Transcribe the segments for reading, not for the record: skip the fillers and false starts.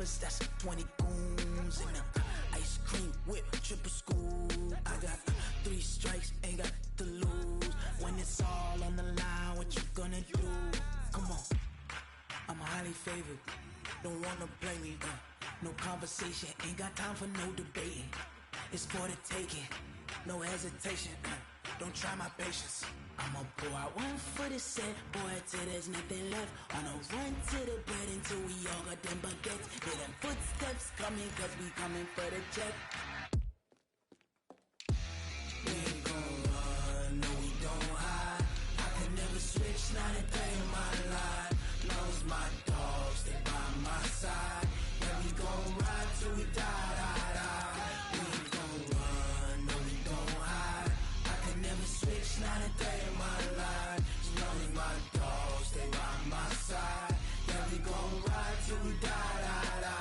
lovers, that's 20 goons in the ice cream whip, triple scoop. I got 3 strikes, ain't got to lose. When it's all on the line, what you gonna do? Come on, I'm highly favored. Don't wanna play me, no conversation, ain't got time for no debating. It's for the taking, no hesitation. Don't try my patience. I'ma pour out one for the set, boy, till there's nothing left. On a run to the bread until we all got them baguettes. Hear them footsteps coming, cause we coming for the check. We ain't gon' run, no we don't hide. I can never switch, not a day in my life. Long as my dogs stay by my side. Yeah, we gon' ride till we die, die, die. We ain't gon' run, no we don't hide. I can never switch, not a day in my life. As long as my dogs stay by my side. Yeah, we gon' ride till we die, die, die.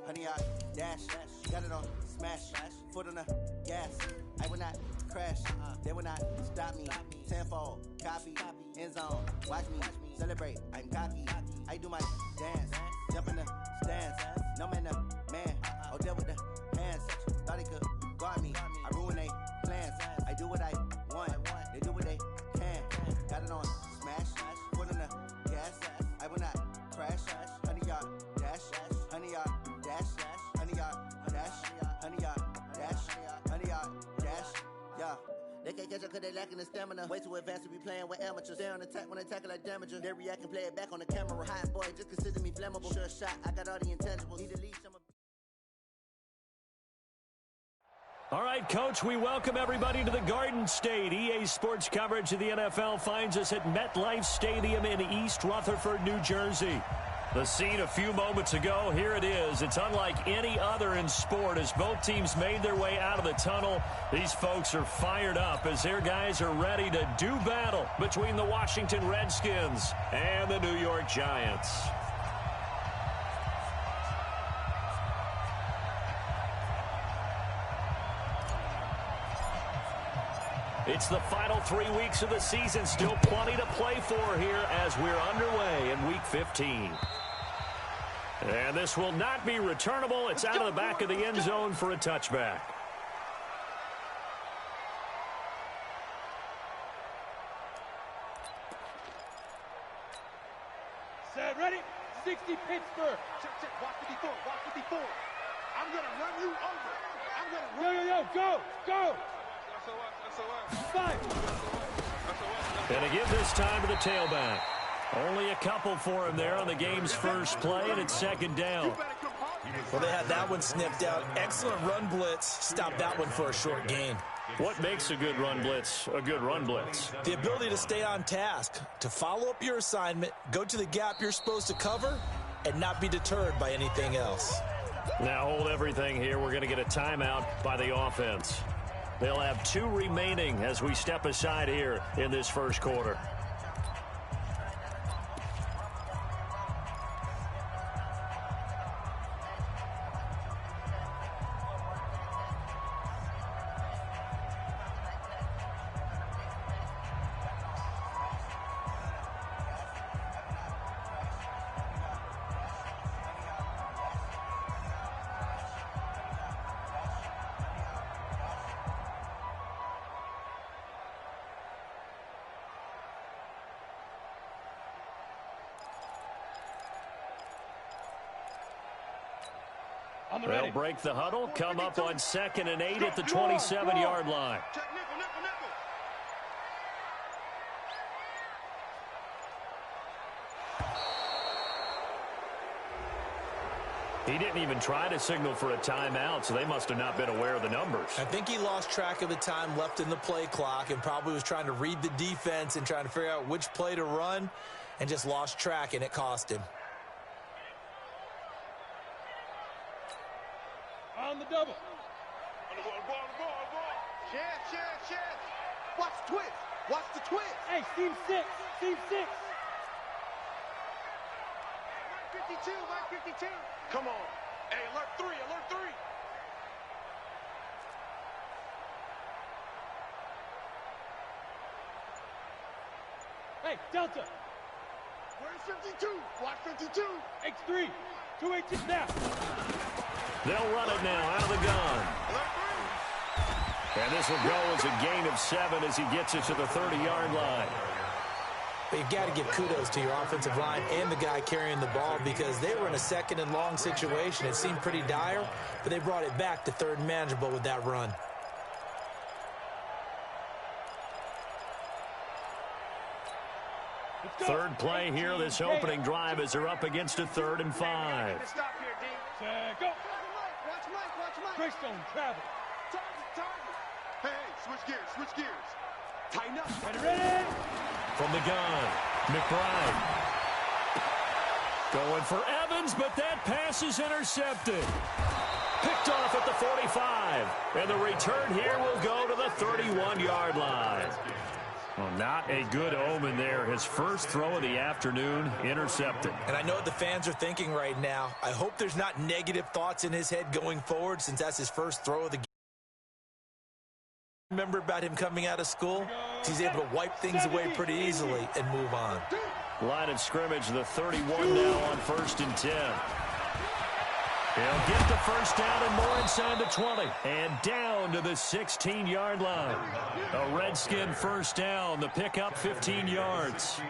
Honey, I dash, got it on smash, foot on the gas. I will not crash, they will not stop me. Tenfold, copy, end zone, watch me celebrate. I'm cocky, I do my dance, jump in the stands. No man, the man, oh deal with the hands. Thought he could guard me, I ruin they plans. I do what I want, they do what they can. Got it on smash, foot on the gas. I will not crash, honey, y'all dash, honey, y'all dash, honey, y'all dash, honey, y'all dash, honey, y'all dash, yeah. They can't catch up cause they lacking the stamina. Way too advanced to be playing with amateurs. They on attack when they tackle like damager. They react and play it back on the camera. Hot boy, just consider me flammable. Sure shot, I got all the intangibles. Need to leave some of. All right, Coach, we welcome everybody to the Garden State. EA Sports coverage of the NFL finds us at MetLife Stadium in East Rutherford, New Jersey. The scene a few moments ago, here it is. It's unlike any other in sport as both teams made their way out of the tunnel. These folks are fired up as their guys are ready to do battle between the Washington Redskins and the New York Giants. It's the final 3 weeks of the season. Still plenty to play for here as we're underway in Week 15. And this will not be returnable. It's out of the back of the end zone for a touchback. Set, ready? 60 Pittsburgh. Check. Watch the before. I'm going to run you over. Go. And to give this time to the tailback. Only a couple for him there on the game's first play, and it's second down. Well, they had that one sniffed out. Excellent run blitz. Stopped that one for a short gain. What makes a good run blitz a good run blitz? The ability to stay on task, to follow up your assignment, go to the gap you're supposed to cover, and not be deterred by anything else. Now hold everything here. We're going to get a timeout by the offense. They'll have 2 remaining as we step aside here in this first quarter. They'll break the huddle, come up on 2nd and 8 at the 27-yard line. He didn't even try to signal for a timeout, so they must have not been aware of the numbers. I think he lost track of the time left in the play clock and probably was trying to read the defense and trying to figure out which play to run and just lost track, and it cost him. On the double. On the ball. Chance. Watch the twist. Watch the twist. Hey, team 6. Team 6. Mike 52. Mike 52. Come on. Hey, alert 3. Alert 3. Hey, Delta. Where's 52? Watch 52. X3. 218 now. They'll run it now out of the gun. And this will go as a gain of 7 as he gets it to the 30-yard line. But you've got to give kudos to your offensive line and the guy carrying the ball because they were in a second and long situation. It seemed pretty dire, but they brought it back to third and manageable with that run. Third play here, this opening drive as they're up against a 3rd and 5. Stop here, D. Go. Watch Mike. Greystone, travel. Target. Hey, switch gears. Tighten up. Ready. From the gun, McBride. Going for Evans, but that pass is intercepted. Picked off at the 45. And the return here will go to the 31-yard line. Well, not a good omen there. His first throw of the afternoon intercepted. And I know what the fans are thinking right now. I hope there's not negative thoughts in his head going forward since that's his first throw of the game. Remember about him coming out of school? He's able to wipe things away pretty easily and move on. Line of scrimmage, the 31 now on 1st and 10. He'll get the first down and more inside the 20. And down to the 16-yard line. A Redskin first down. The pickup 15 yards.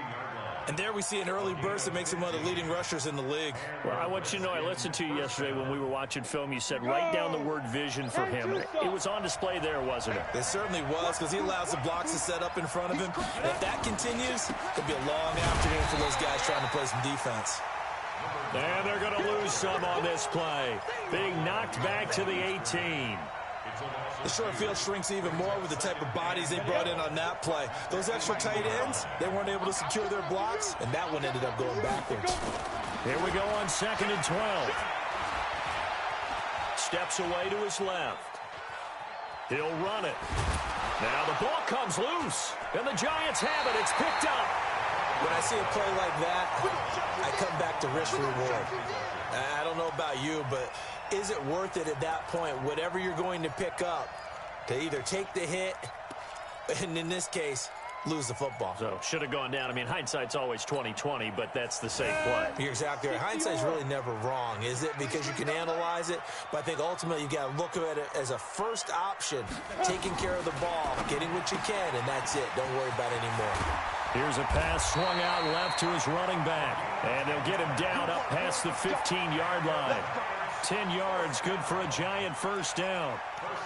And there we see an early burst that makes him one of the leading rushers in the league. Well, I want you to know, I listened to you yesterday when we were watching film. You said write down the word vision for him. It was on display there, wasn't it? It certainly was because he allows the blocks to set up in front of him. And if that continues, it'll be a long afternoon for those guys trying to play some defense. And they're going to lose some on this play. Being knocked back to the 18. The short field shrinks even more with the type of bodies they brought in on that play. Those extra tight ends, they weren't able to secure their blocks, and that one ended up going backwards. Here we go on 2nd and 12. Steps away to his left. He'll run it. Now the ball comes loose, and the Giants have it. It's picked up. When I see a play like that, I come back to risk reward. I don't know about you, but is it worth it at that point, whatever you're going to pick up, to either take the hit, and in this case, lose the football? So, should have gone down. I mean, hindsight's always 20/20, but that's the safe play. You're exactly right. Hindsight's really never wrong, is it? Because you can analyze it, but I think ultimately you got to look at it as a first option, taking care of the ball, getting what you can, and that's it. Don't worry about it anymore. Here's a pass swung out left to his running back. And they'll get him down up past the 15-yard line. 10 yards, good for a Giant first down.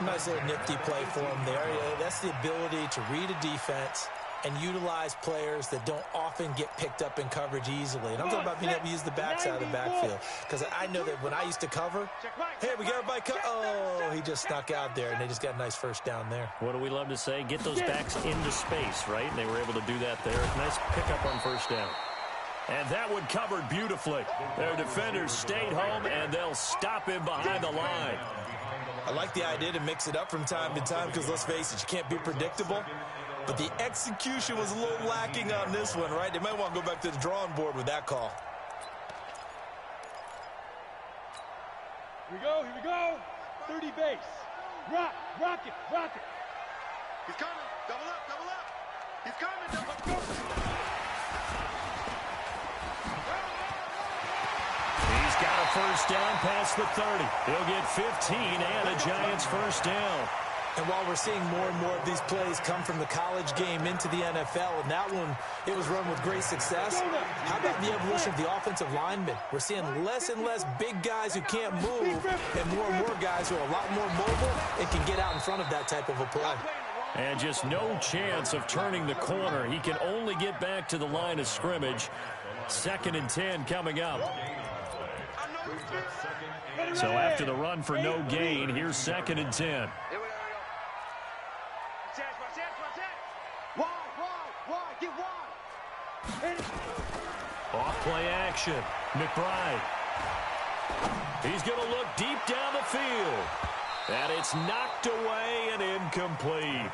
Nice little nifty play for him there. That's the ability to read a defense and utilize players that don't often get picked up in coverage easily. And I'm talking about being able to use the backside of the backfield. Because I know that when I used to cover, hey, we got everybody cover. Oh, he just snuck out there, and they just got a nice first down there. What do we love to say? Get those backs into space, right? And they were able to do that there. Nice pickup on first down. And that one covered beautifully. Their defenders stayed home, and they'll stop him behind the line. I like the idea to mix it up from time to time because, let's face it, you can't be predictable. But the execution was a little lacking on this one, right? They might want to go back to the drawing board with that call. Here we go. 30 base. Rock it. He's coming. Double up. He's coming. Double up. He's got a first down past the 30. He'll get 15 and a Giants first down. And while we're seeing more and more of these plays come from the college game into the NFL, and that one, it was run with great success, how about the evolution of the offensive linemen? We're seeing less and less big guys who can't move and more guys who are a lot more mobile and can get out in front of that type of a play. And just no chance of turning the corner. He can only get back to the line of scrimmage. 2nd and 10 coming up. So after the run for no gain, here's 2nd and 10. Get wide. Off play action. McBride. He's going to look deep down the field. And it's knocked away and incomplete.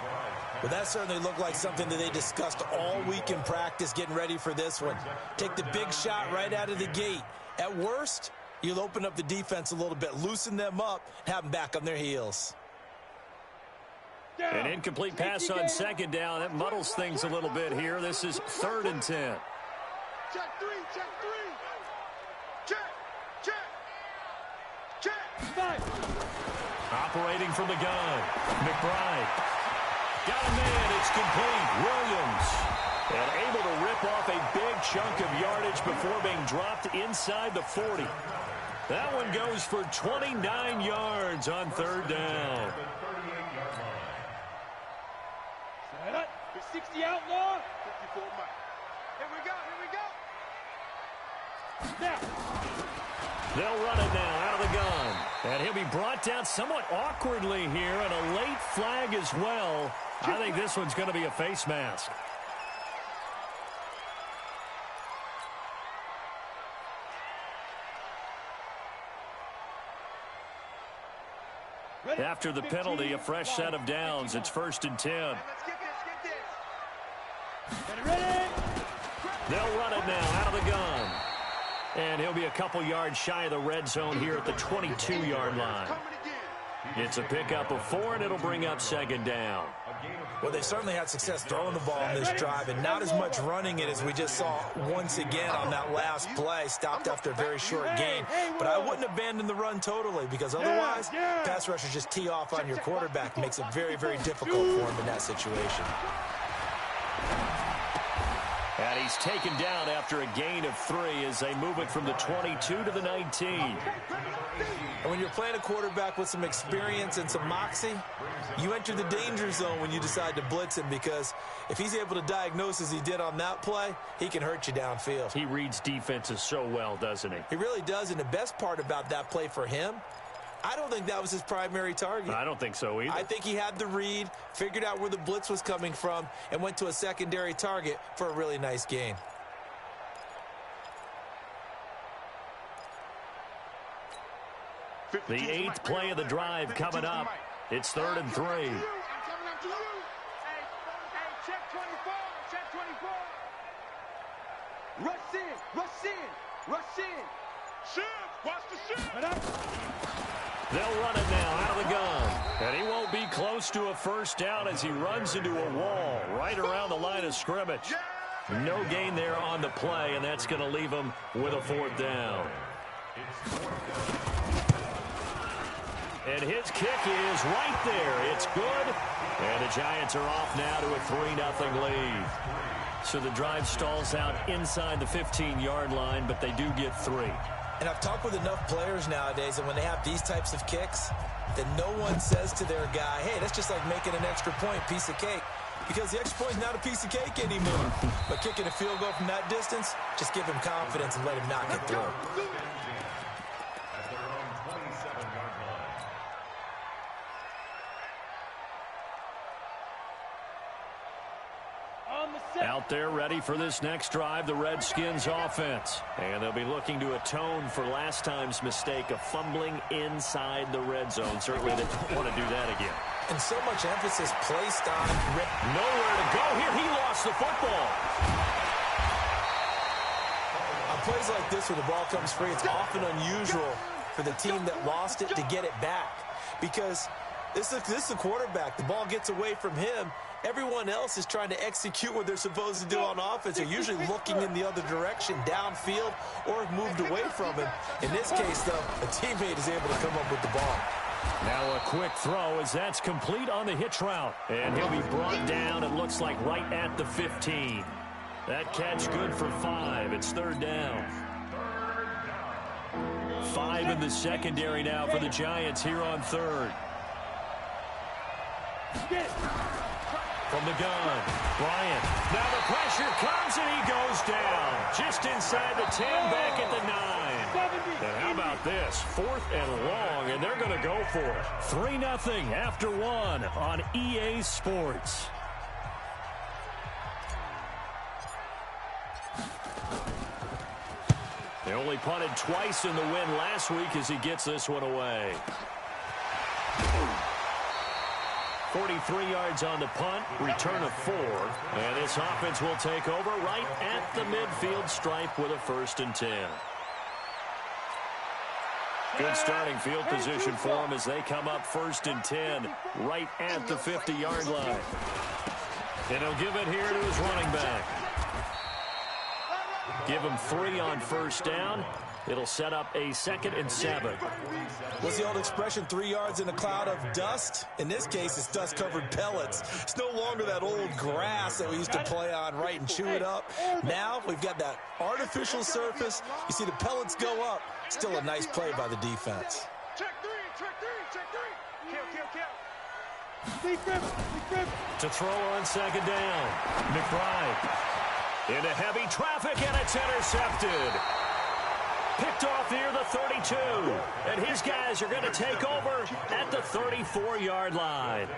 Well, that certainly looked like something that they discussed all week in practice getting ready for this one. Take the big shot right out of the gate. At worst, you'll open up the defense a little bit, loosen them up, have them back on their heels. An incomplete pass on second down. That muddles things a little bit here. This is 3rd and 10. Check three. Check. Operating from the gun. McBride. Got a man. It's complete. Williams. And able to rip off a big chunk of yardage before being dropped inside the 40. That one goes for 29 yards on 3rd down. 60 outlaw. 54 Mike. Here we go. Now. They'll run it now out of the gun. And he'll be brought down somewhat awkwardly here, and a late flag as well. I think this one's going to be a face mask. After the penalty, a fresh set of downs. It's 1st and 10. Let's get this. Ready? They'll run it now out of the gun. And he'll be a couple yards shy of the red zone here at the 22-yard line. It's a pickup of 4, and it'll bring up 2nd down. Well, they certainly had success throwing the ball in this drive, and not as much running it as we just saw once again on that last play. Stopped after a very short gain. But I wouldn't abandon the run totally, because otherwise, pass rushers just tee off on your quarterback. Makes it very, very difficult for him in that situation. And he's taken down after a gain of 3 as they move it from the 22 to the 19. And when you're playing a quarterback with some experience and some moxie, you enter the danger zone when you decide to blitz him, because if he's able to diagnose as he did on that play, he can hurt you downfield. He reads defenses so well, doesn't he? He really does, and the best part about that play for him, I don't think that was his primary target. I don't think so either. I think he had the read, figured out where the blitz was coming from, and went to a secondary target for a really nice gain. The 8th play of the drive coming up. It's 3rd and 3. Hey, check 24. Check 24. Rush in. Shift. Watch the shift. They'll run it now out of the gun. And he won't be close to a 1st down as he runs into a wall right around the line of scrimmage. No gain there on the play, and that's going to leave him with a 4th down. And his kick is right there. It's good. And the Giants are off now to a 3-0 lead. So the drive stalls out inside the 15-yard line, but they do get 3. And I've talked with enough players nowadays, and when they have these types of kicks, that no one says to their guy, hey, that's just like making an extra point, piece of cake. Because the extra point is not a piece of cake anymore. But kicking a field goal from that distance, just give him confidence and let him knock it through. Out there ready for this next drive, the Redskins offense. And they'll be looking to atone for last time's mistake of fumbling inside the red zone. Certainly they don't want to do that again. And so much emphasis placed on Rick. Nowhere to go here. He lost the football. On plays like this where the ball comes free, it's often unusual for the team that lost it to get it back. Because this is the quarterback. The ball gets away from him. Everyone else is trying to execute what they're supposed to do on offense. They're usually looking in the other direction, downfield, or have moved away from him. In this case, though, a teammate is able to come up with the ball. Now a quick throw as that's complete on the hitch route. And he'll be brought down, it looks like, right at the 15. That catch good for 5. It's 3rd down. 5 in the secondary now for the Giants here on 3rd. From the gun, Bryant. Now the pressure comes and he goes down. Just inside the 10, back at the 9. And how about this? 4th and long, and they're going to go for it. 3-0 after 1 on EA Sports. They only punted twice in the win last week as he gets this one away. 43 yards on the punt, return of 4, and this offense will take over right at the midfield stripe with a 1st and 10. Good starting field position for them as they come up 1st and 10 right at the 50-yard line. And he'll give it here to his running back. Give him 3 on 1st down. It'll set up a 2nd and 7. What's the old expression, 3 yards in a cloud of dust? In this case, it's dust-covered pellets. It's no longer that old grass that we used to play on, right, and chew it up. Now we've got that artificial surface. You see the pellets go up. Still a nice play by the defense. Check 3, check 3, check 3. Kill. To throw on 2nd down. McBride into heavy traffic, and it's intercepted. Picked off near the 32, and his guys are going to take over at the 34-yard line.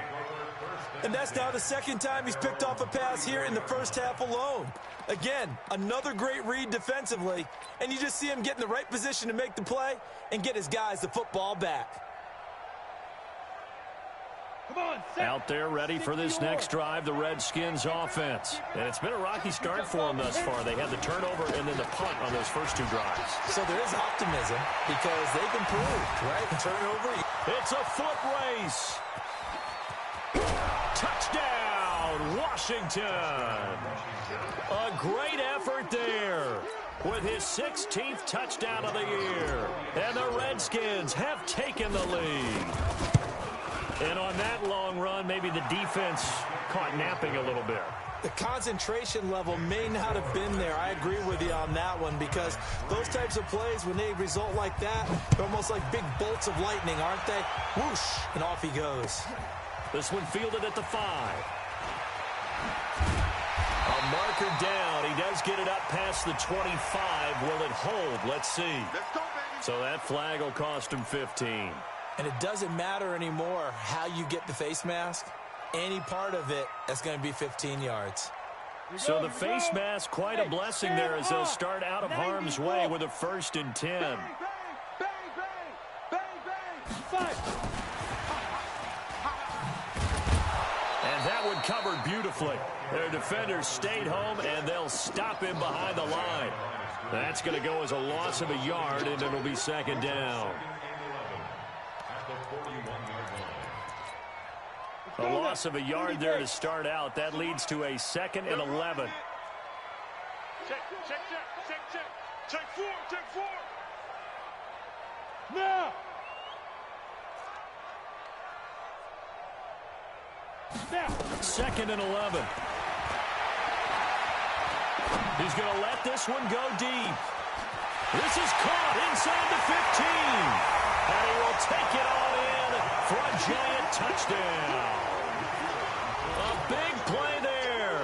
And that's now the 2nd time he's picked off a pass here in the 1st half alone. Again, another great read defensively, and you just see him get in the right position to make the play and get his guys the football back. Out there ready for this next drive, the Redskins offense. And it's been a rocky start for them thus far. They had the turnover and then the punt on those first 2 drives. So there is optimism because they've improved, right? Turnover. It's a foot race. Touchdown, Washington. A great effort there with his 16th touchdown of the year. And the Redskins have taken the lead. And on that long run, maybe the defense caught napping a little bit. The concentration level may not have been there. I agree with you on that one because those types of plays, when they result like that, they're almost like big bolts of lightning, aren't they? Whoosh, and off he goes. This one fielded at the 5. A marker down. He does get it up past the 25. Will it hold? Let's see. Let's go, baby. So that flag will cost him 15. And it doesn't matter anymore how you get the face mask. Any part of it, that's going to be 15 yards. So the face mask, quite a blessing there as they'll start out of harm's way with a 1st and 10. Bang, bang, bang, bang, bang. And that one covered beautifully. Their defenders stayed home, and they'll stop him behind the line. That's going to go as a loss of a yard, and it'll be 2nd down. A loss of a yard there to start out. That leads to a 2nd and 11. Check. Check 4. Now. 2nd and 11. He's going to let this one go deep. This is caught inside the 15. And he will take it all in for a giant touchdown. A big play there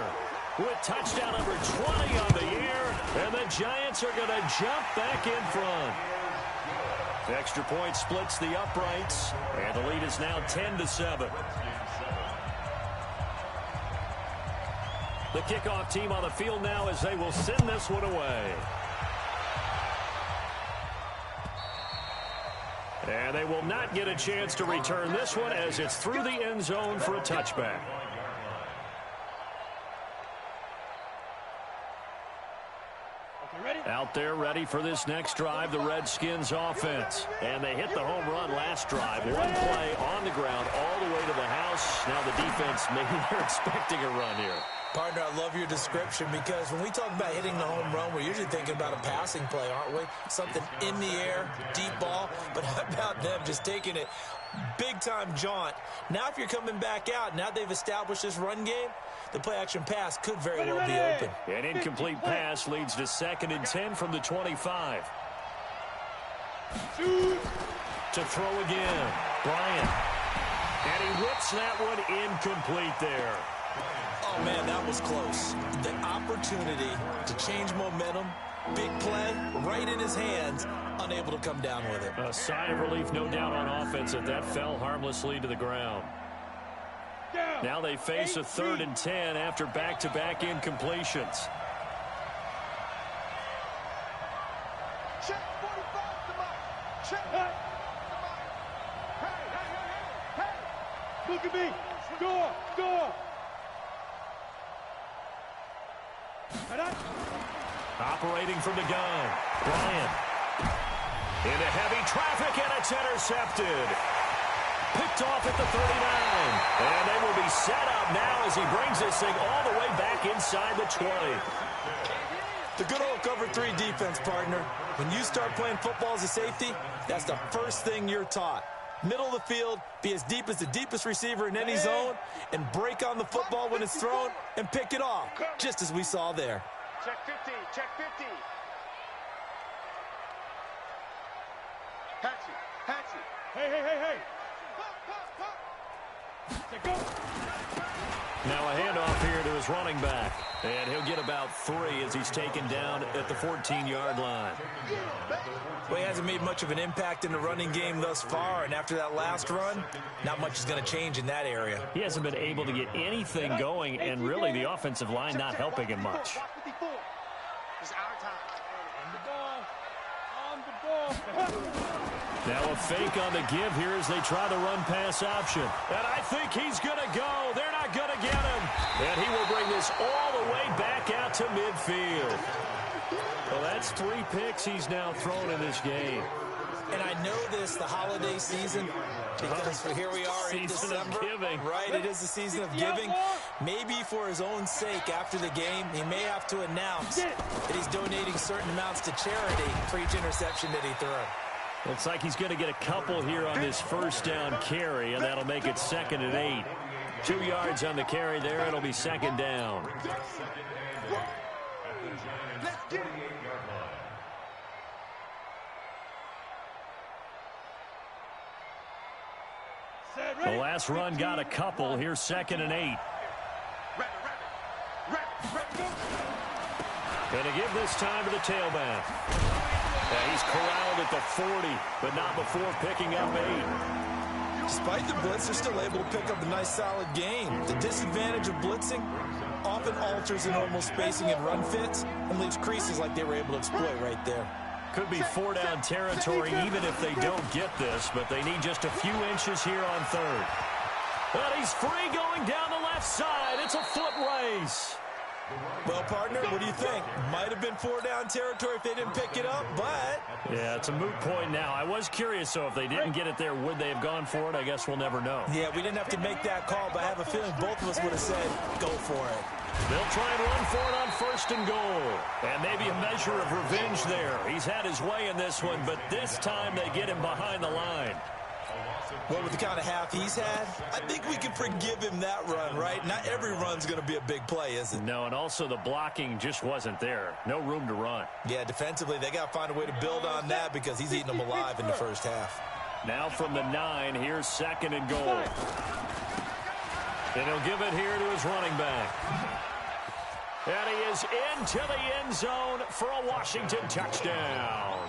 with touchdown number 20 on the year. And the Giants are going to jump back in front. The extra point splits the uprights. And the lead is now 10-7. The kickoff team on the field now as they will send this one away. And they will not get a chance to return this one as it's through the end zone for a touchback. Out there ready for this next drive, the Redskins offense. And they hit the home run last drive. One play on the ground all the way to the house. Now the defense, maybe they're expecting a run here. Partner, I love your description because when we talk about hitting the home run, we're usually thinking about a passing play, aren't we? Something in the air, deep ball. But how about them just taking it big-time jaunt? Now if you're coming back out, now they've established this run game, the play-action pass could very well be open. An incomplete pass leads to 2nd and 10 from the 25. To throw again, Bryant. And he whips that one incomplete there. Oh, man, that was close. The opportunity to change momentum, big play, right in his hands, unable to come down with it. A sigh of relief, no doubt, on offense that that fell harmlessly to the ground. Now they face a 3rd and 10 after back-to-back incompletions. Check 45 to Mike. Check. Look at me. Score. Score. Operating from the gun. Bryant. Into heavy traffic, and it's intercepted. Picked off at the 39. And they will be set up now as he brings this thing all the way back inside the 20. The good old cover 3 defense, partner. When you start playing football as a safety, that's the first thing you're taught. Middle of the field, be as deep as the deepest receiver in any zone, and break on the football when it's thrown and pick it off, just as we saw there. Check 50. Check 50. Hatchet. Hatchet. Hey, hey, hey, hey. Go. Now a handoff here to his running back. And he'll get about 3 as he's taken down at the 14-yard line. Well, he hasn't made much of an impact in the running game thus far, and after that last run, not much is going to change in that area. He hasn't been able to get anything going, and really the offensive line not helping him much. It's our time. On the ball. Now a fake on the give here as they try the run-pass option. And I think he's going to go. They're not going to get him. And he will bring this all the way back out to midfield. Well, that's 3 picks he's now thrown in this game. And I know this, the holiday season, because here we are in December. Right, it is the season of giving. Maybe for his own sake after the game, he may have to announce that he's donating certain amounts to charity for each interception that he threw. Looks like he's going to get a couple here on this first down carry, and that'll make it 2nd and 8. 2 yards on the carry there. It'll be 2nd down. The last run got a couple. Here's 2nd and 8. Going to give this time to the tailback. Yeah, he's corralled at the 40, but not before picking up 8. Despite the blitz, they're still able to pick up a nice, solid gain. The disadvantage of blitzing often alters the normal spacing and run fits and leaves creases like they were able to exploit right there. Could be 4-down territory even if they don't get this, but they need just a few inches here on 3rd. But he's free going down the left side. It's a foot race. Well, partner, what do you think? Might have been 4-down territory if they didn't pick it up, but... Yeah, it's a moot point now. I was curious, so if they didn't get it there, would they have gone for it? I guess we'll never know. Yeah, we didn't have to make that call, but I have a feeling both of us would have said, go for it. They'll try and run for it on 1st and goal. And maybe a measure of revenge there. He's had his way in this one, but this time they get him behind the line. Well, with the kind of half he's had, I think we can forgive him that run, right? Not every run's going to be a big play, is it? No, and also the blocking just wasn't there. No room to run. Yeah, defensively, they got to find a way to build on that because he's eating them alive in the first half. Now from the 9, here's 2nd and goal. And he'll give it here to his running back. And he is into the end zone for a Washington touchdown.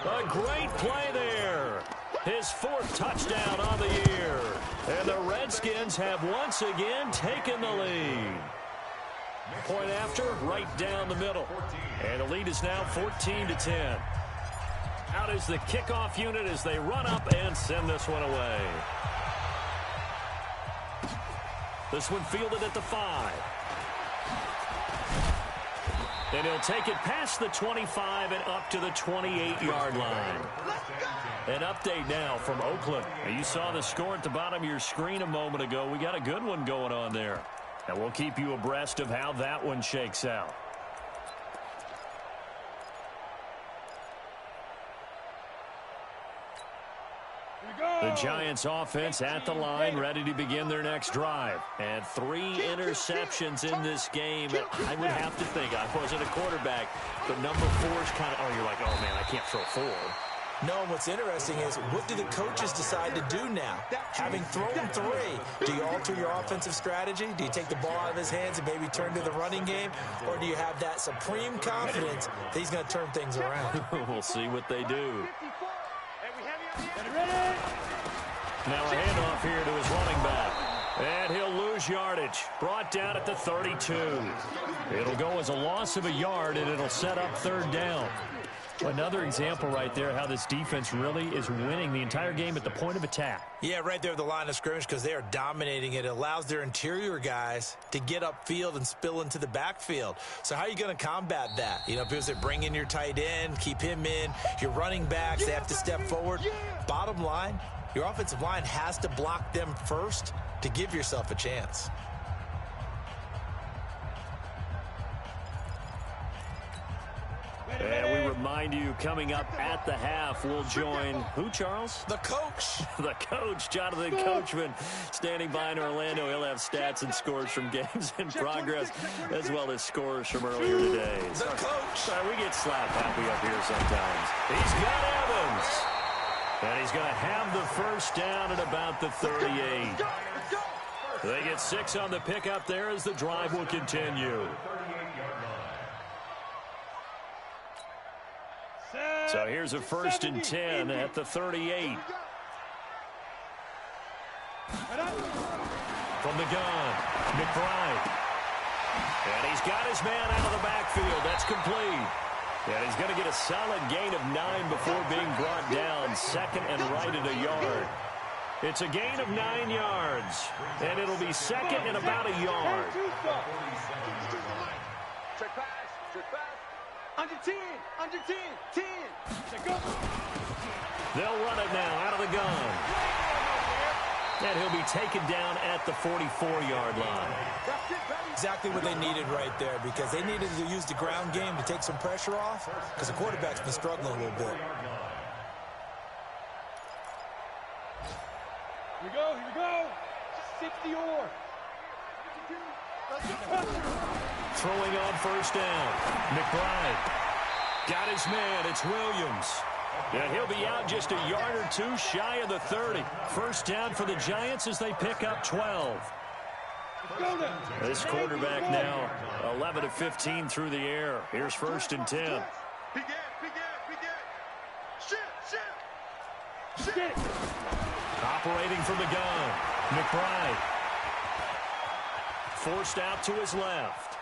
A great play there. His 4th touchdown on the year. And the Redskins have once again taken the lead. Point after, right down the middle. And the lead is now 14-10. Out is the kickoff unit as they run up and send this one away. This one fielded at the 5. And he'll take it past the 25 and up to the 28-yard line. An update now from Oakland. You saw the score at the bottom of your screen a moment ago. We got a good one going on there. And we'll keep you abreast of how that one shakes out. The Giants offense at the line, ready to begin their next drive. And 3 interceptions in this game. I would have to think, I wasn't a quarterback, but number 4 is kind of, you're like, oh man, I can't throw 4. No, what's interesting is, what do the coaches decide to do now? Having thrown 3, do you alter your offensive strategy? Do you take the ball out of his hands and maybe turn to the running game? Or do you have that supreme confidence that he's going to turn things around? We'll see what they do. Now a handoff here to his running back. And he'll lose yardage. Brought down at the 32. It'll go as a loss of a yard, and it'll set up 3rd down. Another example right there how this defense really is winning the entire game at the point of attack. Yeah, right there at the line of scrimmage because they are dominating it. It allows their interior guys to get upfield and spill into the backfield. So how are you going to combat that? You know, because they bring in your tight end, keep him in, your running backs, they have to step forward. Bottom line, your offensive line has to block them first to give yourself a chance. And we remind you, coming up at the half, we'll join who, Charles? The coach. The coach, Jonathan Coachman, standing by in Orlando. He'll have stats and scores from games in progress, as well as scores from earlier today. The coach. Sorry, we get slap happy up here sometimes. He's got Evans. And he's going to have the first down at about the 38. They get 6 on the pickup there as the drive will continue. So here's a 1st and 10 at the 38. From the gun, McBride. And he's got his man out of the backfield. That's complete. And he's going to get a solid gain of 9 before being brought down. 2nd and right at a yard. It's a gain of 9 yards. And it'll be 2nd and about a yard. Check pass. Under 10, 10. They'll run it now out of the gun. And he'll be taken down at the 44-yard line. Exactly what they needed right there because they needed to use the ground game to take some pressure off because the quarterback's been struggling a little bit. Here we go. 60-or. Throwing on 1st down. McBride got his man. It's Williams. And he'll be out just a yard or 2 shy of the 30. 1st down for the Giants as they pick up 12. This quarterback now 11 of 15 through the air. Here's 1st and 10. Operating from the gun. McBride. Forced out to his left.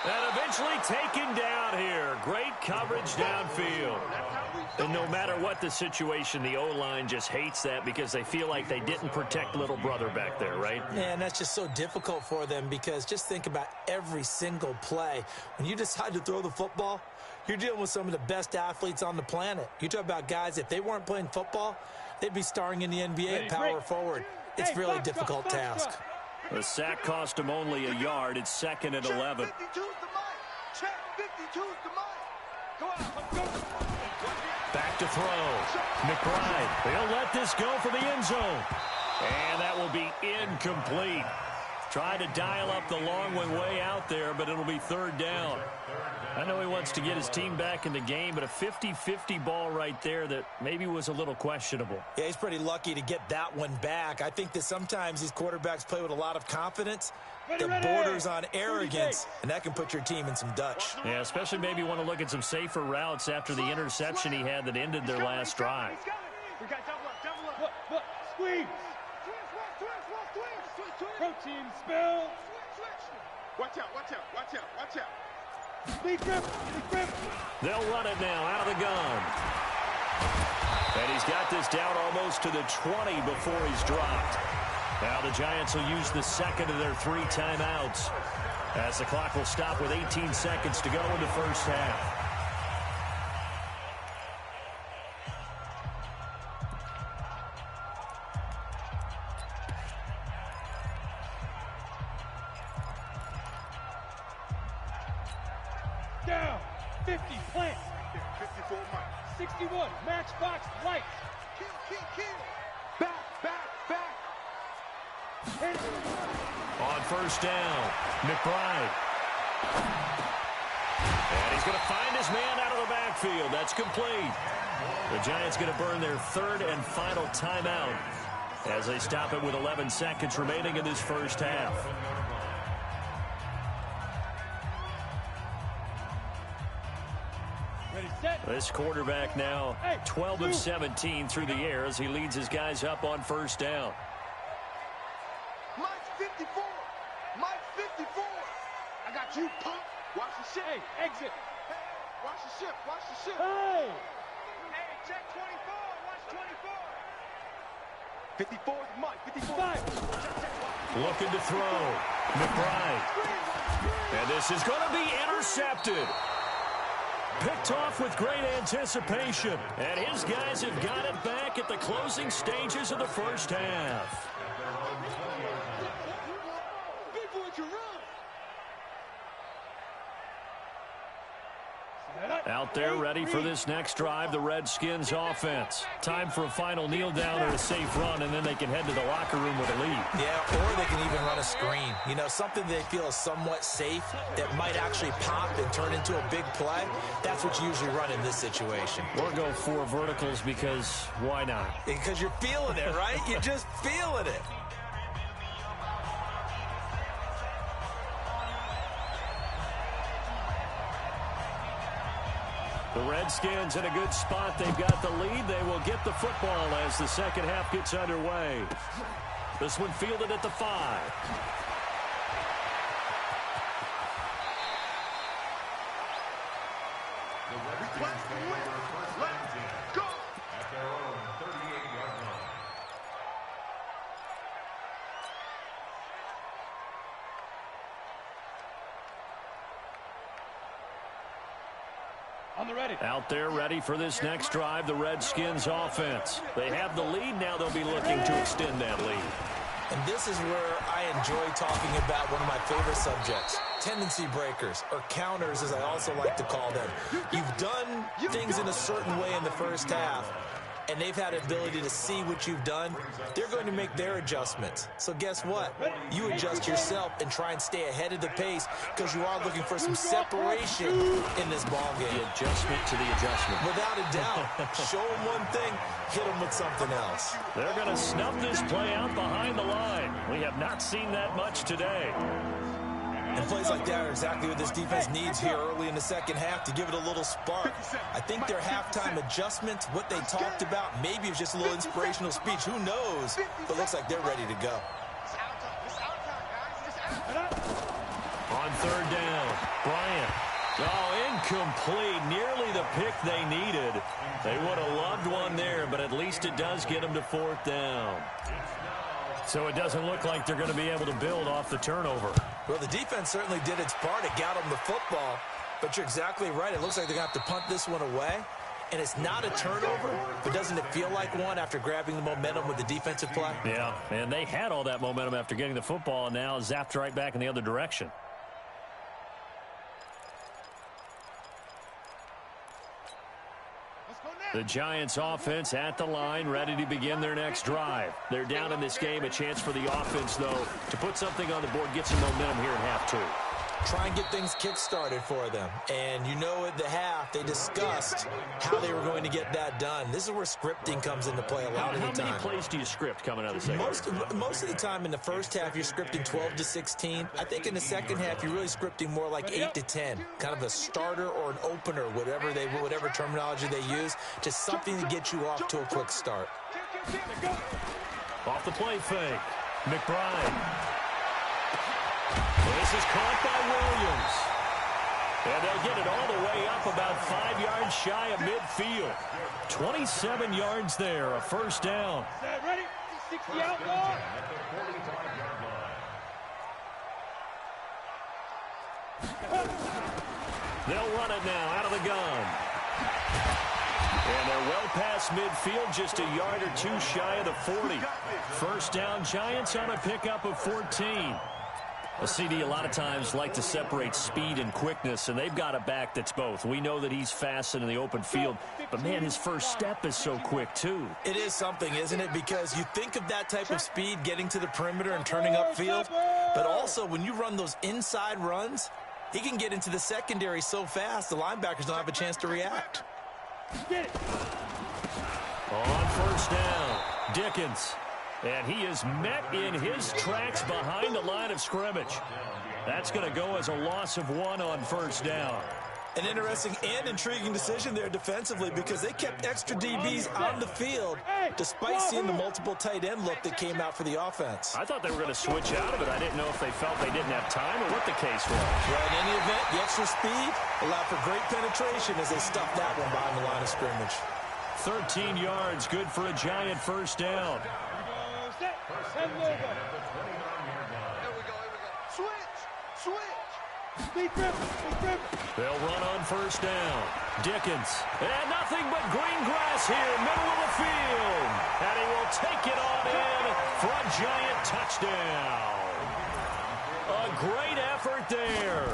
And eventually taken down here. Great coverage downfield. And no matter what the situation, the O-line just hates that because they feel like they didn't protect little brother back there, right? Yeah, and that's just so difficult for them because just think about every single play. When you decide to throw the football, you're dealing with some of the best athletes on the planet. You talk about guys, if they weren't playing football, they'd be starring in the NBA at power forward. It's a really difficult task. The sack cost him only a yard. It's 2nd and 11. Back to throw. McBride. They'll let this go for the end zone. And that will be incomplete. Trying to dial up the long one way out there, but it'll be 3rd down. I know he wants to get his team back in the game, but a 50-50 ball right there that maybe was a little questionable. Yeah, he's pretty lucky to get that one back. I think that sometimes these quarterbacks play with a lot of confidence that borders on arrogance, and that can put your team in some Dutch. Yeah, especially maybe want to look at some safer routes after the interception he had that ended their last drive. We got double up. Look, squeeze. Protein spill. Watch out. Big grip. They'll run it now out of the gun. And he's got this down almost to the 20 before he's dropped. Now the Giants will use the 2nd of their 3 timeouts as the clock will stop with 18 seconds to go in the 1st half. Down. 50, plant. 54, Mike. 61, matchbox, lights. Kill. Back. On 1st down, McBride. And he's going to find his man out of the backfield. That's complete. The Giants going to burn their 3rd and final timeout as they stop it with 11 seconds remaining in this 1st half. This quarterback now 12 of 17 through the air as he leads his guys up on 1st down. Mike's 54. I got you, punk. Watch the shit. Hey, exit. Watch the ship. Watch the ship. Hey! Hey, check 24. Watch 24. 54 is Mike. 54. Looking to throw. McBride. And this is going to be intercepted. Picked off with great anticipation. And his guys have got it back at the closing stages of the first half. Out there ready for this next drive, the Redskins offense. Time for a final kneel down or a safe run, and then they can head to the locker room with a lead. Yeah, or they can even run a screen. You know, something they feel is somewhat safe that might actually pop and turn into a big play. That's what you usually run in this situation. Or go 4 verticals because why not? Because you're feeling it, right? You're just feeling it. The Redskins in a good spot. They've got the lead. They will get the football as the second half gets underway. This one fielded at the 5. Out there ready for this next drive, the Redskins offense. They have the lead. Now they'll be looking to extend that lead. And this is where I enjoy talking about one of my favorite subjects, tendency breakers, or counters as I also like to call them. You've done things in a certain way in the first half, and they've had the ability to see what you've done. They're going to make their adjustments. So guess what? You adjust yourself and try and stay ahead of the pace because you are looking for some separation in this ball game. The adjustment to the adjustment. Without a doubt. Show them one thing, hit them with something else. They're going to snub this play out behind the line. We have not seen that much today. And plays like that are exactly what this defense needs here early in the second half to give it a little spark. I think their halftime adjustments, what they talked about, maybe it was just a little inspirational speech. Who knows? But looks like they're ready to go. On third down, Bryant. Oh, incomplete. Nearly the pick they needed. They would have loved one there, but at least it does get them to 4th down. So it doesn't look like they're going to be able to build off the turnover. Well, the defense certainly did its part. It got them the football. But you're exactly right. It looks like they're going to have to punt this one away. And it's not a turnover, but doesn't it feel like one after grabbing the momentum with the defensive play? Yeah, and they had all that momentum after getting the football and now zapped right back in the other direction. The Giants offense at the line, ready to begin their next drive. They're down in this game. A chance for the offense, though, to put something on the board, get some momentum here in half 2. Try and get things kick-started for them. And you know at the half, they discussed how they were going to get that done. This is where scripting comes into play a lot of the time. How many plays do you script coming out of the second? Most of the time in the first half, you're scripting 12 to 16. I think in the second half, you're really scripting more like 8 to 10. Kind of a starter or an opener, whatever terminology they use. Just something to get you off to a quick start. Off the play fake. McBride. This is caught by Williams. And they'll get it all the way up about 5 yards shy of midfield. 27 yards there, a first down. Ready? 60 out, ball. They'll run it now out of the gun. And they're well past midfield, just a yard or 2 shy of the 40. First down, Giants on a pickup of 14. A CD a lot of times like to separate speed and quickness, and they've got a back that's both. We know that he's fast and in the open field, but, man, his first step is so quick, too. It is something, isn't it? Because you think of that type of speed getting to the perimeter and turning upfield, but also when you run those inside runs, he can get into the secondary so fast the linebackers don't have a chance to react. On first down, Dickens. And he is met in his tracks behind the line of scrimmage. That's going to go as a loss of 1 on first down. An interesting and intriguing decision there defensively because they kept extra DBs on the field despite seeing the multiple tight end look that came out for the offense. I thought they were going to switch out of it. I didn't know if they felt they didn't have time or what the case was. Well, in any event, the extra speed allowed for great penetration as they stuffed that one behind the line of scrimmage. 13 yards, good for a giant first down. Set. Send over. Here we go. Switch. Speed grip. They'll run on first down. Dickens. And nothing but green grass here, middle of the field. And he will take it on in for a giant touchdown. A great effort there.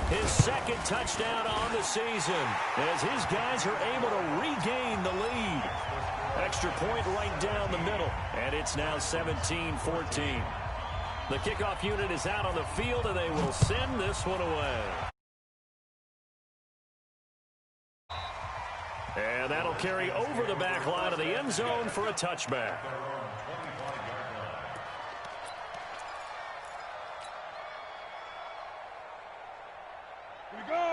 His second touchdown on the season as his guys are able to regain the lead. Extra point right down the middle, and it's now 17-14. The kickoff unit is out on the field, and they will send this one away. And that'll carry over the back line of the end zone for a touchback.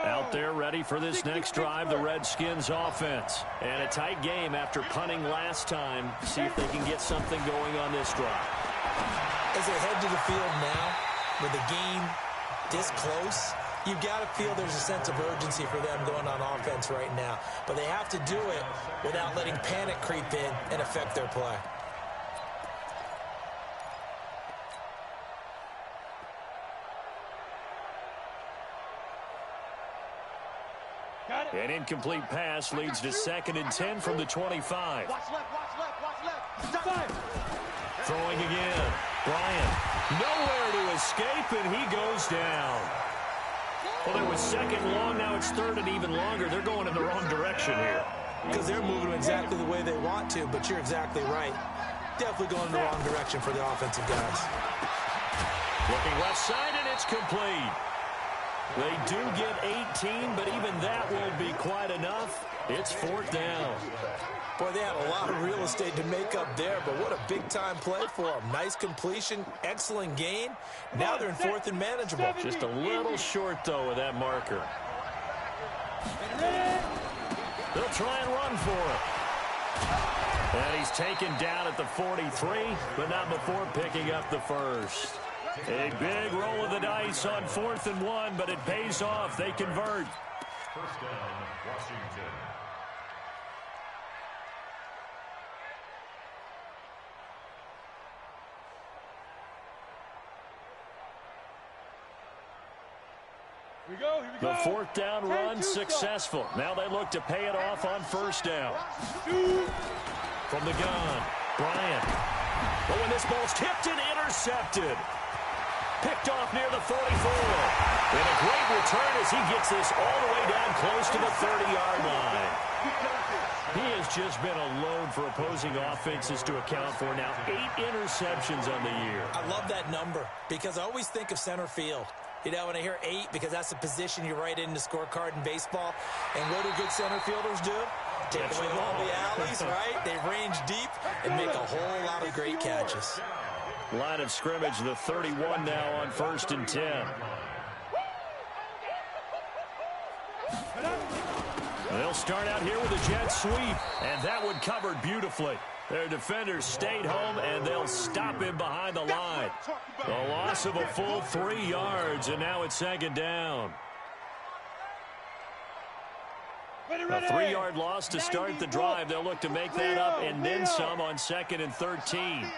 Out there ready for this next drive, the Redskins offense. And a tight game after punting last time. See if they can get something going on this drive. As they head to the field now, with the game this close, you've got to feel there's a sense of urgency for them going on offense right now. But they have to do it without letting panic creep in and affect their play. An incomplete pass leads to 2nd and 10 from the 25. Watch left. Stop. Throwing again. Bryant, nowhere to escape, and he goes down. Well, there was 2nd and long. Now it's 3rd and even longer. They're going in the wrong direction here. Because they're moving exactly the way they want to, but you're exactly right. Definitely going in the wrong direction for the offensive guys. Looking left side, and it's complete. They do get 18, but even that won't be quite enough. It's 4th down. Boy, they had a lot of real estate to make up there, but what a big-time play for them. Nice completion, excellent gain. Now they're in 4th and manageable. Just a little short, though, with that marker. They'll try and run for it. And he's taken down at the 43, but not before picking up the first. A big roll of the dice on 4th and 1, but it pays off. They convert. First down, Washington. Here we go. The 4th down run successful. Now they look to pay it off on first down. From the gun, Bryant. But when this ball's tipped and intercepted. Picked off near the 44. And a great return as he gets this all the way down close to the 30-yard line. He has just been a load for opposing offenses to account for. Now 8 interceptions on the year. I love that number because I always think of center field. You know, when I hear 8, because that's the position you write in the scorecard in baseball. And what do good center fielders do? Take away all the alleys, right? They range deep and make a whole lot of great catches. Line of scrimmage, the 31 now on 1st and 10. They'll start out here with a jet sweep, and that one covered beautifully. Their defenders stayed home, and they'll stop him behind the line. The loss of a full 3 yards, and now it's 2nd down. A 3-yard loss to start the drive. They'll look to make that up and then some on 2nd and 13.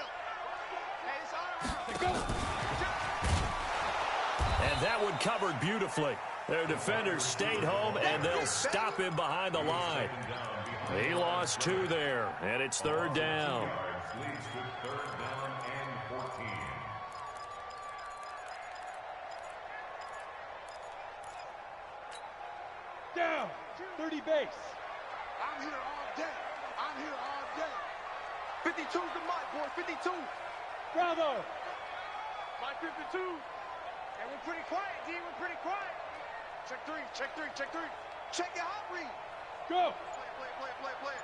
And that one covered beautifully. Their defenders stayed home, and they'll stop him behind the line. He lost 2 there, and it's 3rd down. Down, 30 base. I'm here all day. 52's the mic, boy, 52. Bravo. My 52. And we're pretty quiet, D. We're pretty quiet. Check 3. Check your hot read. Go. Play.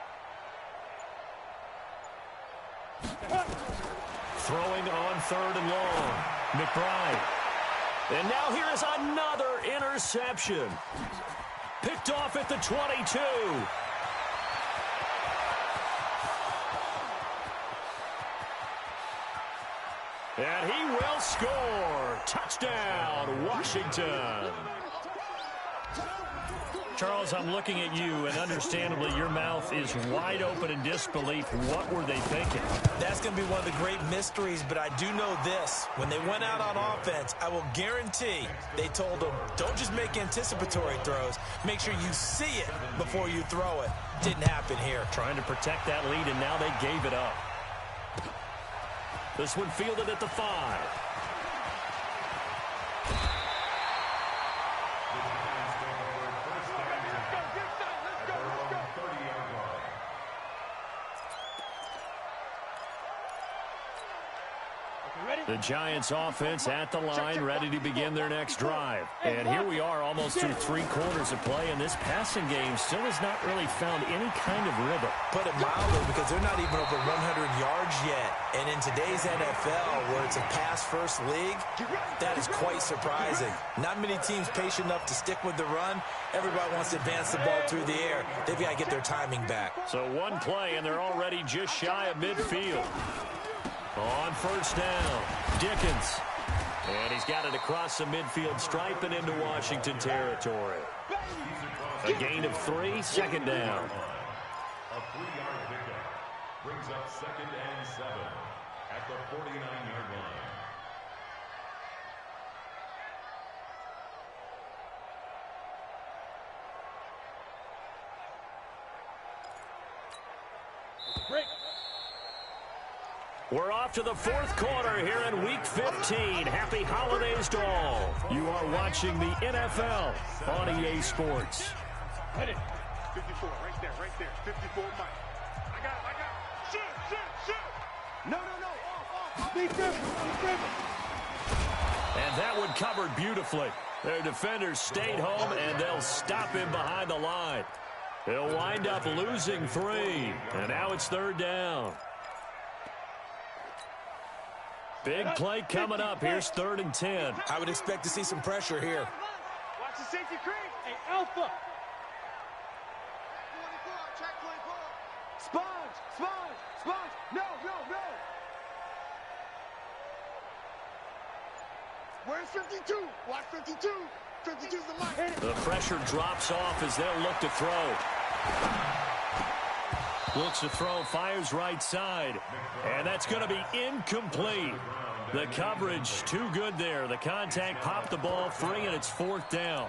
Throwing on 3rd and long. McBride. And now here is another interception. Picked off at the 22. And he will score. Touchdown, Washington. Charles, I'm looking at you, and understandably, your mouth is wide open in disbelief. What were they thinking? That's going to be one of the great mysteries, but I do know this. When they went out on offense, I will guarantee they told them, don't just make anticipatory throws. Make sure you see it before you throw it. Didn't happen here. Trying to protect that lead, and now they gave it up. This one fielded at the 5. The Giants offense at the line, ready to begin their next drive. And here we are almost through 3 quarters of play, and this passing game still has not really found any kind of rhythm. Put it mildly, because they're not even over 100 yards yet. And in today's NFL, where it's a pass-first league, that is quite surprising. Not many teams patient enough to stick with the run. Everybody wants to advance the ball through the air. They've got to get their timing back. So one play, and they're already just shy of midfield. On first down, Dickens. And he's got it across the midfield stripe and into Washington territory. A gain of 3, second down. A 3-yard pickup brings up 2nd and 7 at the 49-yard line. Break. We're off to the 4th quarter here in Week 15. Happy holidays to all. You are watching the NFL on EA Sports. Hit it. 54, right there. 54, Mike. I got it. Shoot. No. Off. Be different. And that one covered beautifully. Their defenders stayed home, and they'll stop him behind the line. They'll wind up losing 3. And now it's 3rd down. Big play coming up. Here's 3rd and 10. I would expect to see some pressure here. Watch the safety creep. Hey, Alpha. Sponge. No. Where's 52? Watch 52. 52's the mark. The pressure drops off as they'll look to throw. Looks to throw, fires right side. And that's going to be incomplete. The coverage too good there. The contact popped the ball free, and it's 4th down.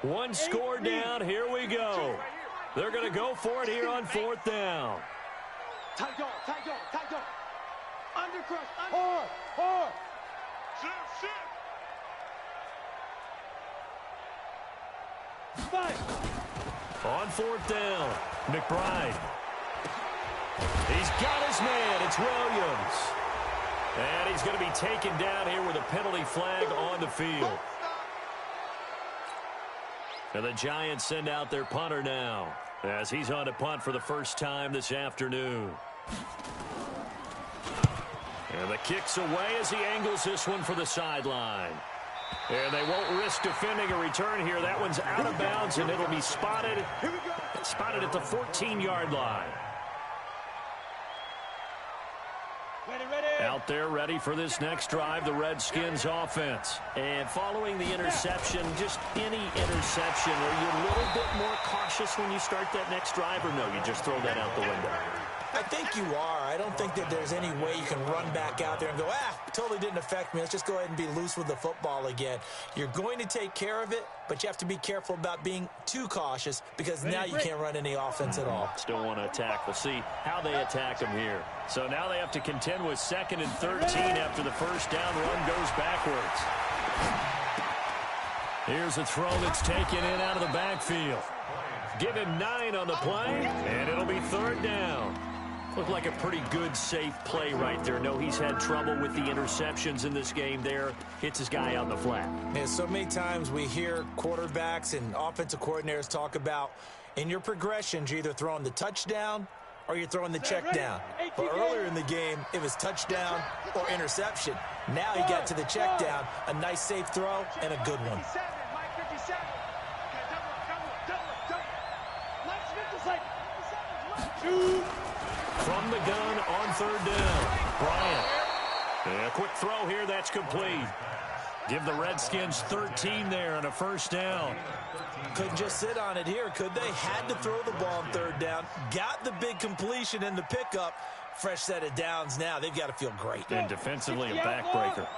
One score down. Here we go. They're going to go for it here on 4th down. Tight dog. Undercrush. Hard. Shoot. On 4th down, McBride. He's got his man. It's Williams. And he's going to be taken down here with a penalty flag on the field. And the Giants send out their punter now, as he's on to punt for the first time this afternoon. And the kick's away as he angles this one for the sideline. And they won't risk defending a return here. That one's out of bounds, and it'll be spotted at the 14-yard line. Out there ready for this next drive, the Redskins offense. And following the interception, just any interception, are you a little bit more cautious when you start that next drive, or no, you just throw that out the window? I think you are. I don't think that there's any way you can run back out there and go, totally didn't affect me. Let's just go ahead and be loose with the football again. You're going to take care of it, but you have to be careful about being too cautious, because now you can't run any offense at all. Still want to attack. We'll see how they attack them here. So now they have to contend with 2nd and 13 after the first down run goes backwards. Here's a throw that's taken in out of the backfield. Give him 9 on the play, and it'll be 3rd down. Looked like a pretty good, safe play right there. No, he's had trouble with the interceptions in this game there. Hits his guy on the flat. Yeah, so many times we hear quarterbacks and offensive coordinators talk about, in your progressions, you're either throwing the touchdown or you're throwing the check down. But earlier in the game, it was touchdown or interception. Now he got to the check down, a nice safe throw, and a good one. From the gun on third down, Bryant. A quick throw here, that's complete. Give the Redskins 13 there and a first down. Couldn't just sit on it here, could they? Had to throw the ball on third down. Got the big completion in the pickup. Fresh set of downs now. They've got to feel great. And defensively, a backbreaker.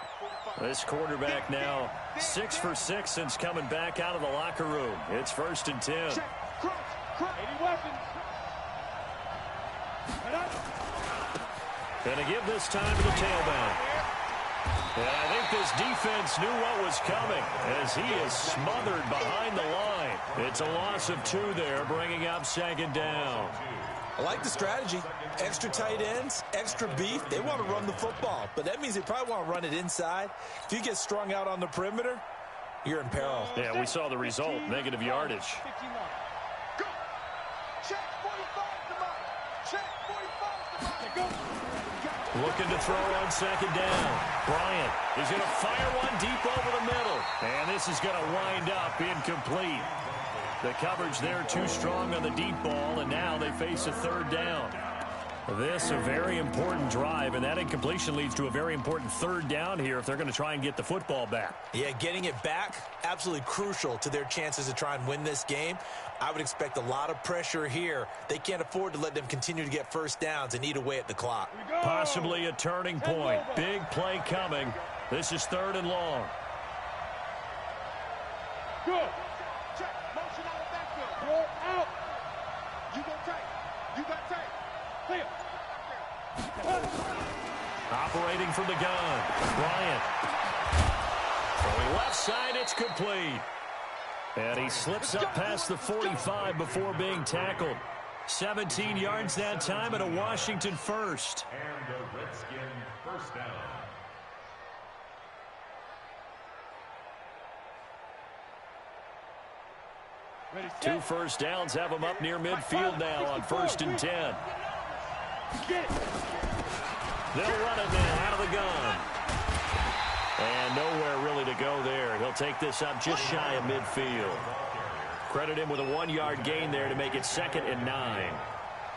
This quarterback now 6 for 6 since coming back out of the locker room. It's 1st and 10. 80 weapons. Gonna give this time to the tailback. And I think this defense knew what was coming as he is smothered behind the line. It's a loss of 2 there, bringing up 2nd down. I like the strategy. Extra tight ends, extra beef. They want to run the football, but that means they probably want to run it inside. If you get strung out on the perimeter, you're in peril. Yeah, we saw the result, negative yardage. Go. Check 45 to Mike. Check 45 to Mike. Go. Looking to throw on 2nd down. Bryant is going to fire one deep over the middle. And this is going to wind up incomplete. The coverage there too strong on the deep ball, and now they face a 3rd down. This a very important drive, and that incompletion leads to a very important 3rd down here if they're going to try and get the football back. Yeah, getting it back, absolutely crucial to their chances to try and win this game. I would expect a lot of pressure here. They can't afford to let them continue to get first downs and eat away at the clock. Possibly a turning point. Big play coming. This is 3rd and long. Good. Check. Motion out of backfield. Throw out. You go tight. You got tight. Clear. Operating from the gun. Bryant. Throwing left side, it's complete. And he slips up past the 45 before being tackled. 17 yards that time and a Washington first. And a Redskin first down. Ready, 2 first downs have him up near midfield now on 1st and 10. Get it. They'll run it now out of the gun. And nowhere really to go there. He'll take this up just shy of midfield. Credit him with a 1-yard gain there to make it 2nd and 9.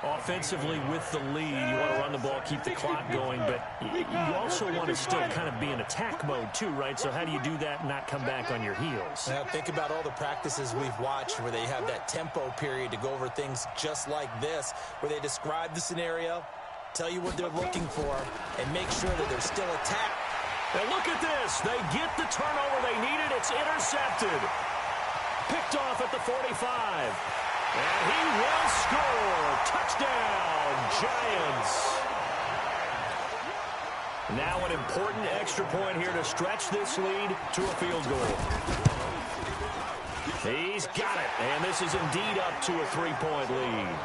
Offensively with the lead, you want to run the ball, keep the clock going, but you also want to still kind of be in attack mode too, right? So how do you do that and not come back on your heels? Now think about all the practices we've watched where they have that tempo period to go over things just like this, where they describe the scenario, tell you what they're looking for, and make sure that there's still attack. And look at this. They get the turnover they needed. It's intercepted. Picked off at the 45. And he will score. Touchdown, Giants. Now an important extra point here to stretch this lead to a field goal. He's got it. And this is indeed up to a 3-point lead.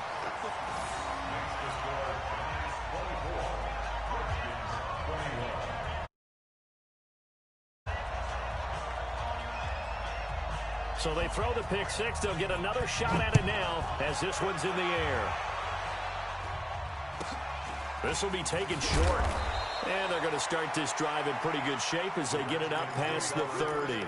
So they throw the pick six. They'll get another shot at it now as this one's in the air. This will be taken short. And they're going to start this drive in pretty good shape as they get it up past the 30.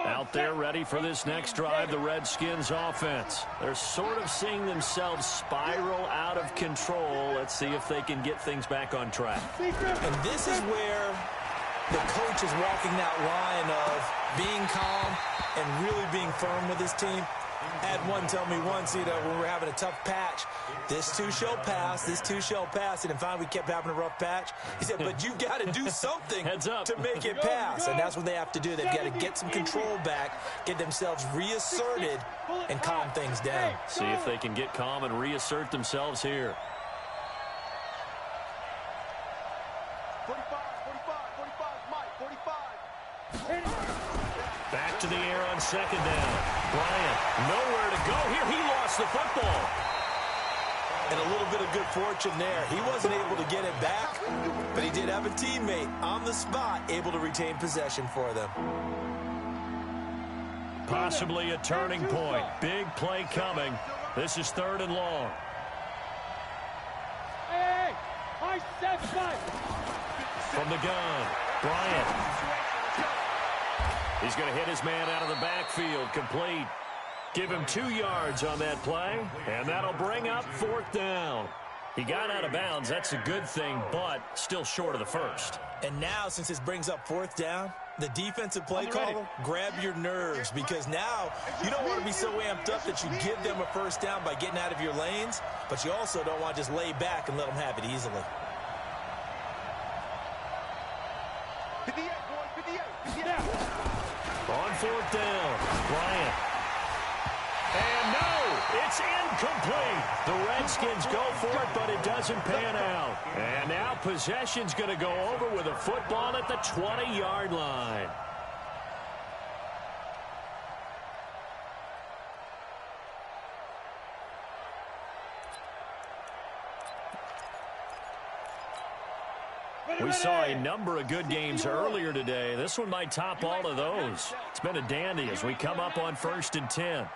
Out there ready for this next drive, the Redskins offense. They're sort of seeing themselves spiral out of control. Let's see if they can get things back on track. And this is where the coach is walking that line of being calm and really being firm with his team. I had one tell me once, when we were having a tough patch, this too shall pass, this too shall pass. And finally we kept having a rough patch. He said, but you got to do something to make it pass. And that's what they have to do. They've got to get some control back, get themselves reasserted, and calm things down. See if they can get calm and reassert themselves here. 45, Mike, 45. to the air on second down. Bryant, nowhere to go here. He lost the football. And a little bit of good fortune there. He wasn't able to get it back, but he did have a teammate on the spot able to retain possession for them. Possibly a turning point. Big play coming. This is 3rd and long. Hey, high step back. From the gun, Bryant. He's going to hit his man out of the backfield. Complete. Give him 2 yards on that play, and that'll bring up 4th down. He got out of bounds. That's a good thing, but still short of the first. And now, since this brings up 4th down, the defensive play caller, grab your nerves, because now you don't want to be so amped up that you give them a first down by getting out of your lanes, but you also don't want to just lay back and let them have it easily. On 4th down, Bryant. And no, it's incomplete. The Redskins go for it, but it doesn't pan out. And now possession's going to go over with a football at the 20-yard line. We saw a number of good games earlier today. This one might top all of those. It's been a dandy as we come up on 1st and 10.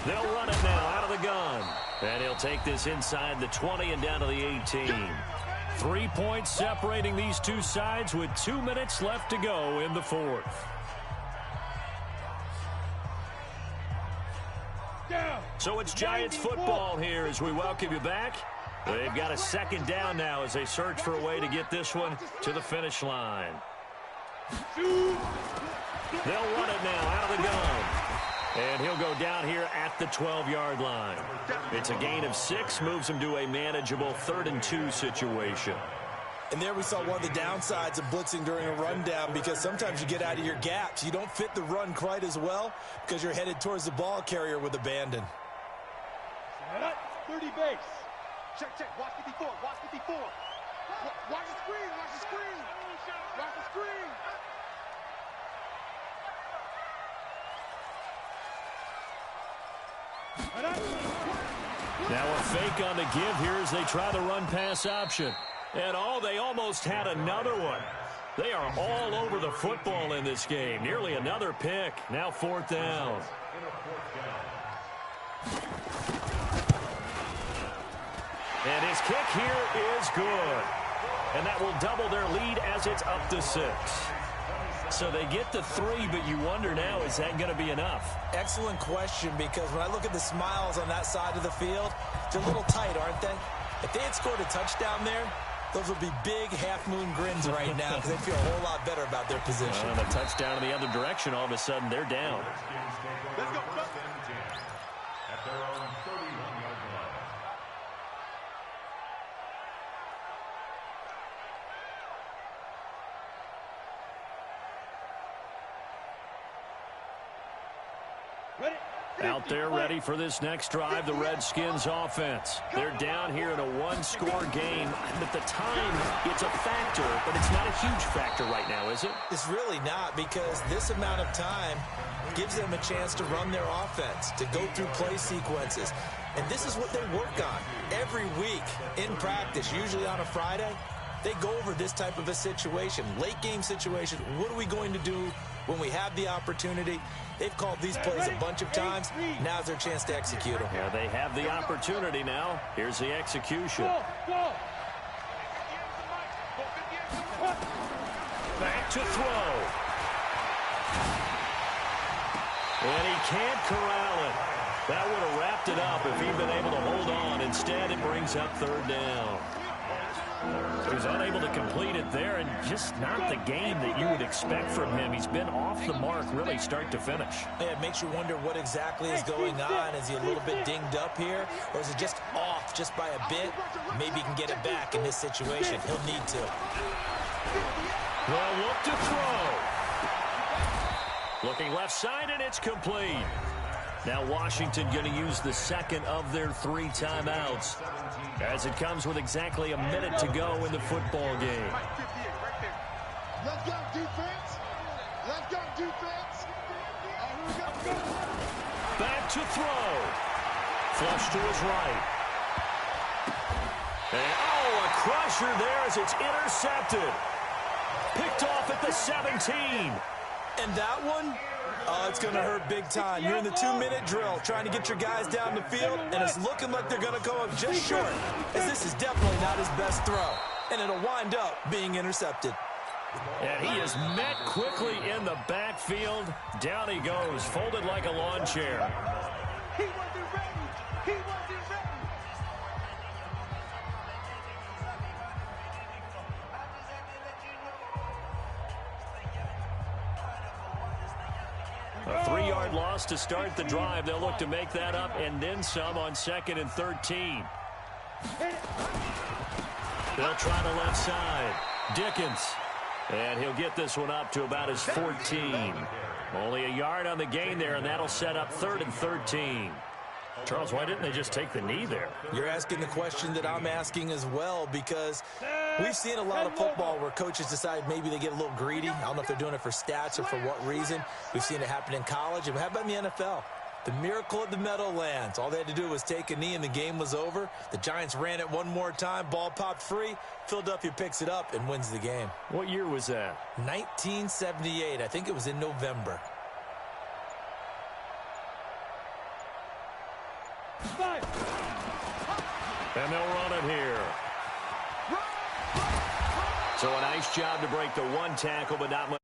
They'll run it now out of the gun. And he'll take this inside the 20 and down to the 18. 3 points separating these two sides with 2 minutes left to go in the 4th. So it's Giants football here as we welcome you back. They've got a 2nd down now as they search for a way to get this one to the finish line. They'll run it now out of the gun. And he'll go down here at the 12-yard line. It's a gain of 6, moves him to a manageable 3rd and 2 situation. And there we saw one of the downsides of blitzing during a rundown, because sometimes you get out of your gaps. You don't fit the run quite as well because you're headed towards the ball carrier with abandon. 30 base. Check, check. Watch 54. Watch 54. Watch the screen. Watch the screen. Watch the screen. Now a fake on the give here as they try the run-pass option. And they almost had another one. They are all over the football in this game. Nearly another pick. Now 4th down. And his kick here is good. And that will double their lead as it's up to 6. So they get to 3, but you wonder now, is that going to be enough? Excellent question, because when I look at the smiles on that side of the field, they're a little tight, aren't they? If they had scored a touchdown there, those would be big half-moon grins right now because they feel a whole lot better about their position. And a touchdown in the other direction, all of a sudden they're down. Let's go. At their own 31-yard line. Out there ready for this next drive, the Redskins offense. They're down here in a 1-score game. At the time, it's a factor, but it's not a huge factor right now, is it? It's really not, because this amount of time gives them a chance to run their offense, to go through play sequences. And this is what they work on every week in practice, usually on a Friday. They go over this type of a situation, late game situation. What are we going to do when we have the opportunity? They've called these plays a bunch of times. Now's their chance to execute them. Yeah, they have the opportunity now. Here's the execution. Back to throw. And he can't corral it. That would have wrapped it up if he'd been able to hold on. Instead, it brings up 3rd down. He was unable to complete it there, and just not the game that you would expect from him. He's been off the mark really start to finish. Yeah, it makes you wonder what exactly is going on. Is he a little bit dinged up here, or is it just off just by a bit? Maybe he can get it back in this situation. He'll need to. Well, look to throw. Looking left side, and it's complete. Now Washington going to use the 2nd of their 3 timeouts as it comes with exactly a minute to go in the football game. Let's go, defense. Let's go, defense. And here we go. Back to throw. Flush to his right. And, oh, a crusher there as it's intercepted. Picked off at the 17. And that one, oh, it's going to hurt big time. You're in the 2-minute drill trying to get your guys down the field, and it's looking like they're going to go up just short, as this is definitely not his best throw, and it'll wind up being intercepted. And he is met quickly in the backfield. Down he goes, folded like a lawn chair. He wasn't ready. He wasn't ready. A 3-yard loss to start the drive. They'll look to make that up and then some on 2nd and 13. They'll try the left side. Dickens. And he'll get this one up to about his 14. Only a yard on the gain there, and that'll set up 3rd and 13. Charles, why didn't they just take the knee there? You're asking the question that I'm asking as well, because we've seen a lot of football where coaches decide maybe they get a little greedy. I don't know if they're doing it for stats or for what reason. We've seen it happen in college. And how about in the NFL? The miracle of the Meadowlands. All they had to do was take a knee and the game was over. The Giants ran it one more time. Ball popped free. Philadelphia picks it up and wins the game. What year was that? 1978. I think it was in November. And they'll run it here. So a nice job to break the one tackle, but not much.